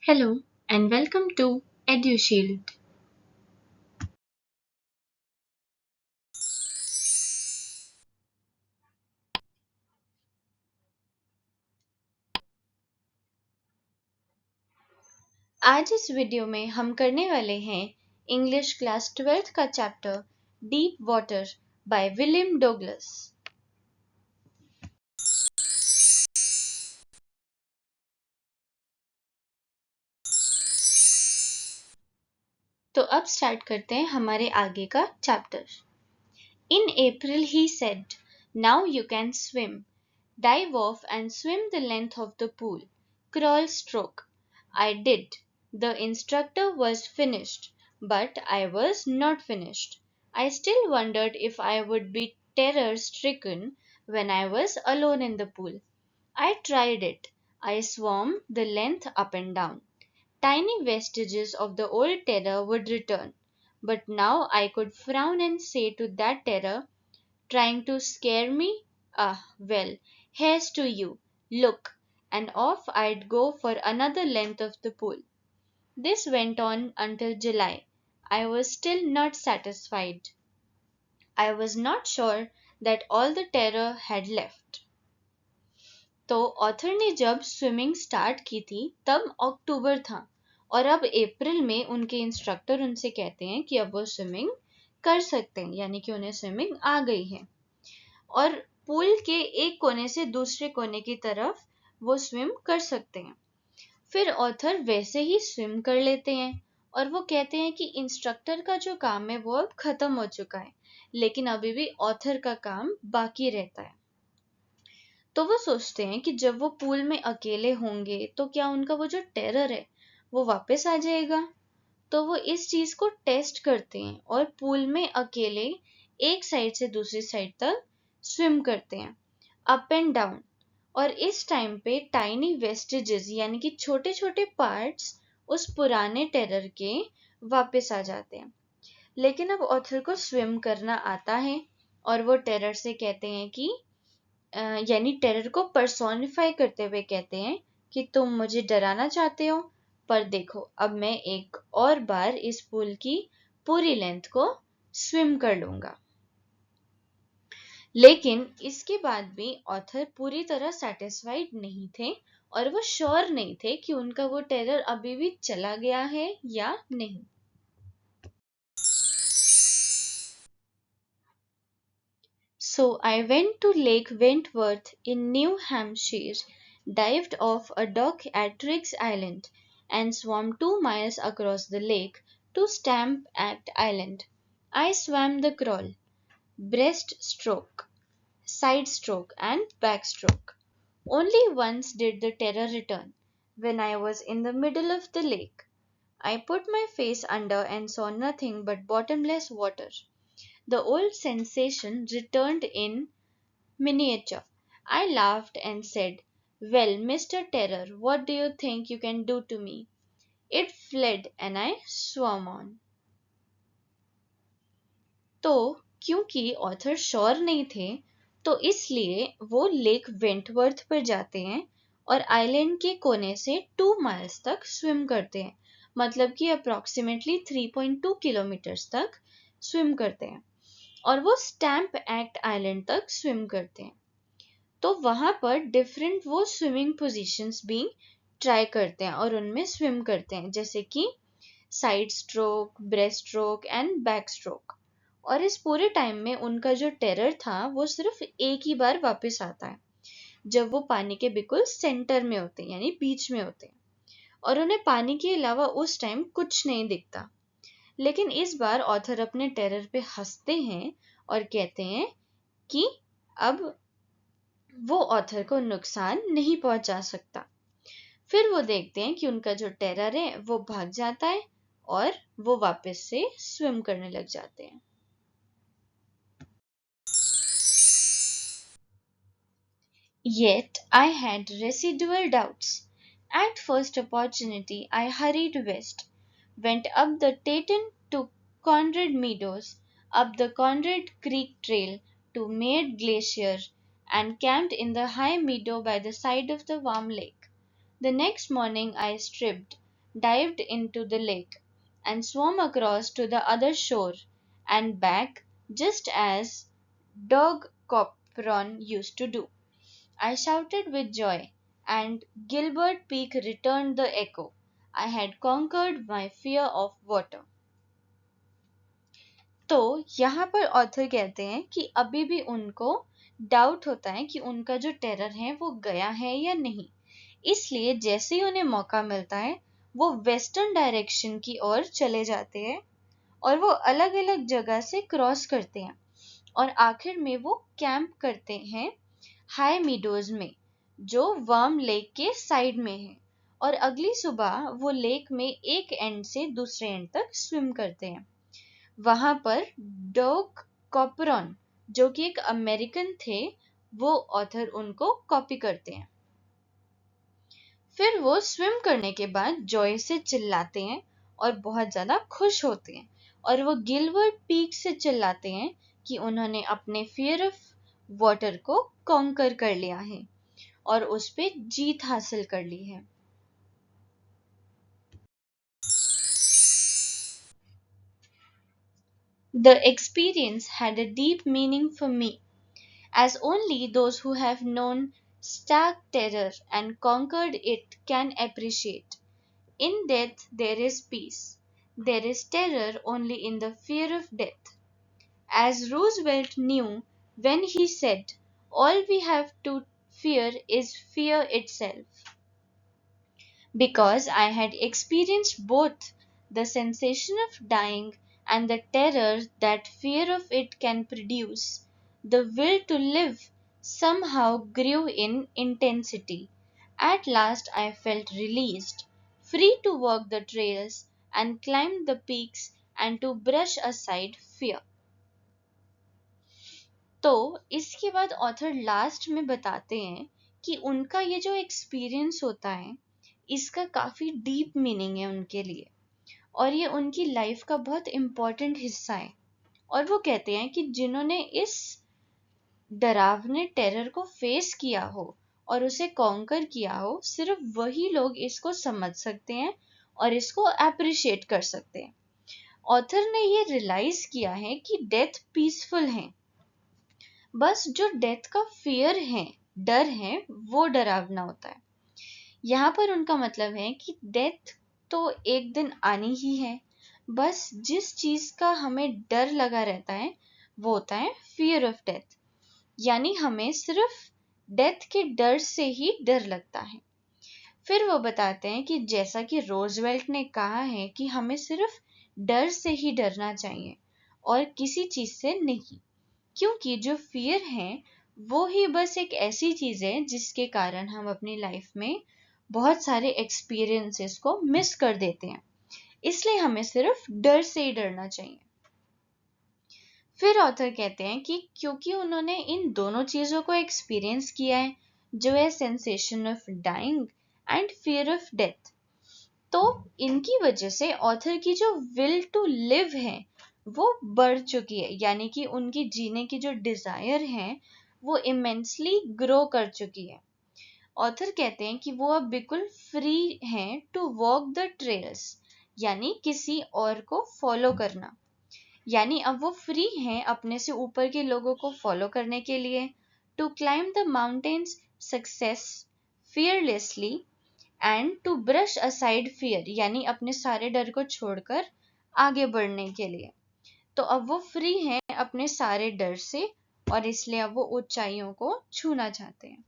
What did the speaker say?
Hello and welcome to EduShield. आज इस video में हम करने वाले हैं इंग्लिश क्लास 12th का chapter deep water by William Douglas. तो अब स्टार्ट करते हैं हमारे आगे का chapter. In April he said, "Now you can swim. Dive off and swim the length of the pool. Crawl stroke." I did. The instructor was finished, but I was not finished. I still wondered if I would be terror stricken when I was alone in the pool. I tried it. I swam the length up and down. Tiny vestiges of the old terror would return. But now I could frown and say to that terror, trying to scare me? Ah, well, here's to you. Look, and off I'd go for another length of the pool. This went on until July. I was still not satisfied. I was not sure that all the terror had left. तो author ने जब swimming start की थी तब अक्टूबर था और अब अप्रैल में उनके इंस्ट्रक्टर उनसे कहते हैं कि अब वो स्विमिंग कर सकते हैं, यानी कि उन्हें स्विमिंग आ गई है और पूल के एक कोने से दूसरे कोने की तरफ वो स्विम कर सकते हैं। फिर ऑथर वैसे ही स्विम कर लेते हैं और वो कहते हैं कि इंस्ट्रक्टर का जो काम है वो अब खत्म हो चुका है, लेकिन अभी भी ऑथर का काम बाकी रहता है। तो वो सोचते हैं कि जब वो पूल में अकेले होंगे तो क्या उनका वो जो टेरर है वो वापस आ जाएगा। तो वो इस चीज को टेस्ट करते हैं और पूल में अकेले एक साइड से दूसरी साइड तक स्विम करते हैं, अप एंड डाउन। और इस टाइम पे टाइनी वेस्टेजेस यानी कि छोटे छोटे पार्ट्स उस पुराने टेरर के वापस आ जाते हैं। लेकिन अब ऑथर को स्विम करना आता है और वो टेरर से कहते हैं कि यानी टेरर को पर्सोनिफाई करते हुए कहते हैं कि तुम मुझे डराना चाहते हो, पर देखो अब मैं एक और बार इस पुल की पूरी लेंथ को स्विम कर लूंगा। लेकिन इसके बाद भी ऑथर पूरी तरह सेटिस्फाइड नहीं थे और वो श्योर नहीं थे कि उनका वो टेरर अभी भी चला गया है या नहीं। So I went to Lake Wentworth in New Hampshire, dived off a dock at Triggs Island, and swam 2 miles across the lake to Stamp Act Island. I swam the crawl, breaststroke, side stroke, and backstroke. Only once did the terror return, when I was in the middle of the lake. I put my face under and saw nothing but bottomless water. The old sensation returned in miniature. I laughed and said, "Well, Mr. Terror, what do you think you can do to me?" It fled and I swam on. तो क्योंकि author sure नहीं थे तो इसलिए वो lake Wentworth पर जाते हैं और आइलैंड के कोने से 2 माइल्स तक स्विम करते हैं, मतलब कि अप्रोक्सीमेटली 3.2 किलोमीटर्स तक स्विम करते हैं और वो स्टैम्प एक्ट आइलैंड तक स्विम करते हैं। तो वहां पर डिफरेंट वो स्विमिंग पोजीशंस भी ट्राई करते हैं और उनमें स्विम करते हैं, जैसे कि side stroke, breast stroke and back stroke. और इस पूरे टाइम में उनका जो टेरर था वो सिर्फ एक ही बार वापस आता है, जब वो पानी के बिल्कुल सेंटर में होते हैं यानी बीच में होते हैं और उन्हें पानी के अलावा उस टाइम कुछ नहीं दिखता। लेकिन इस बार ऑथर अपने टेरर पे हंसते हैं और कहते हैं कि अब वो ऑथर को नुकसान नहीं पहुंचा सकता। फिर वो देखते हैं कि उनका जो टेरर है वो भाग जाता है और वो वापस से स्विम करने लग जाते हैं। Yet I had residual doubts. At first opportunity I hurried west, went up the Tatum to Conrad Meadows, up the Conrad Creek Trail to Maid Glacier, and camped in the high meadow by the side of the warm lake. The next morning I stripped, dived into the lake, and swam across to the other shore and back just as Dog Copron used to do. I shouted with joy, and Gilbert Peak returned the echo. I had conquered my fear of water. तो यहाँ पर author कहते हैं कि अभी भी उनको doubt होता है कि उनका जो टेरर है वो गया है या नहीं, इसलिए जैसे ही उन्हें मौका मिलता है वो वेस्टर्न डायरेक्शन की ओर चले जाते हैं और वो अलग अलग जगह से क्रॉस करते हैं और आखिर में वो कैंप करते हैं हाई मीडोज में, जो वर्म लेक के साइड में है, और अगली सुबह वो लेक में एक एंड से दूसरे एंड तक स्विम करते हैं। वहां पर डॉग कॉपरॉन, जो कि एक अमेरिकन थे, वो ऑथर उनको कॉपी करते हैं। फिर वो स्विम करने के बाद जॉय से चिल्लाते हैं और बहुत ज्यादा खुश होते हैं, और वो गिलबर्ट पीक से चिल्लाते हैं कि उन्होंने अपने फियर ऑफ वाटर को कॉन्कर कर लिया है और उस पे जीत हासिल कर ली है। The experience had a deep meaning for me, as only those who have known stark terror and conquered it can appreciate. In death there is peace. There is terror only in the fear of death. As Roosevelt knew when he said, "All we have to fear is fear itself." Because I had experienced both the sensation of dying and the terror that fear of it can produce, the will to live somehow grew in intensity. At last I felt released, free to walk the trails and climb the peaks and to brush aside fear. तो इसके बाद author last में बताते हैं कि उनका ये जो एक्सपीरियंस होता है इसका काफी डीप मीनिंग है उनके लिए, और ये उनकी लाइफ का बहुत इम्पोर्टेंट हिस्सा है। और वो कहते हैं कि जिन्होंने इस डरावने टेरर को फेस किया हो और उसे कॉन्कर किया हो, सिर्फ वही लोग इसको समझ सकते हैं और इसको अप्रिशिएट कर सकते हैं। ऑथर ने ये रियलाइज किया है कि डेथ पीसफुल है, बस जो डेथ का फियर है, डर है, वो डरावना होता है। यहाँ पर उनका मतलब है कि डेथ तो एक दिन आनी ही है, बस जिस चीज का हमें डर लगा रहता है वो होता है फियर ऑफ डेथ, यानी हमें सिर्फ डेथ के डर से ही डर लगता है। फिर वो बताते हैं कि जैसा कि रोजवेल्ट ने कहा है कि हमें सिर्फ डर से ही डरना चाहिए और किसी चीज से नहीं, क्योंकि जो फियर है वो ही बस एक ऐसी चीज है जिसके कारण हम अपनी लाइफ में बहुत सारे एक्सपीरियंसेस को मिस कर देते हैं, इसलिए हमें सिर्फ डर से ही डरना चाहिए। फिर ऑथर कहते हैं कि क्योंकि उन्होंने इन दोनों चीजों को एक्सपीरियंस किया है, जो है sensation of dying and fear of death, तो इनकी वजह से ऑथर की जो विल टू लिव है वो बढ़ चुकी है, यानी कि उनकी जीने की जो डिजायर है वो इमेंसली ग्रो कर चुकी है। ऑथर कहते हैं कि वो अब बिल्कुल फ्री हैं टू वॉक द ट्रेल्स, यानी किसी और को फॉलो करना, यानी अब वो फ्री हैं अपने से ऊपर के लोगों को फॉलो करने के लिए, to climb the mountains success fearlessly and to brush aside fear, यानी अपने सारे डर को छोड़कर आगे बढ़ने के लिए। तो अब वो फ्री हैं अपने सारे डर से और इसलिए अब वो ऊंचाइयों को छूना चाहते हैं।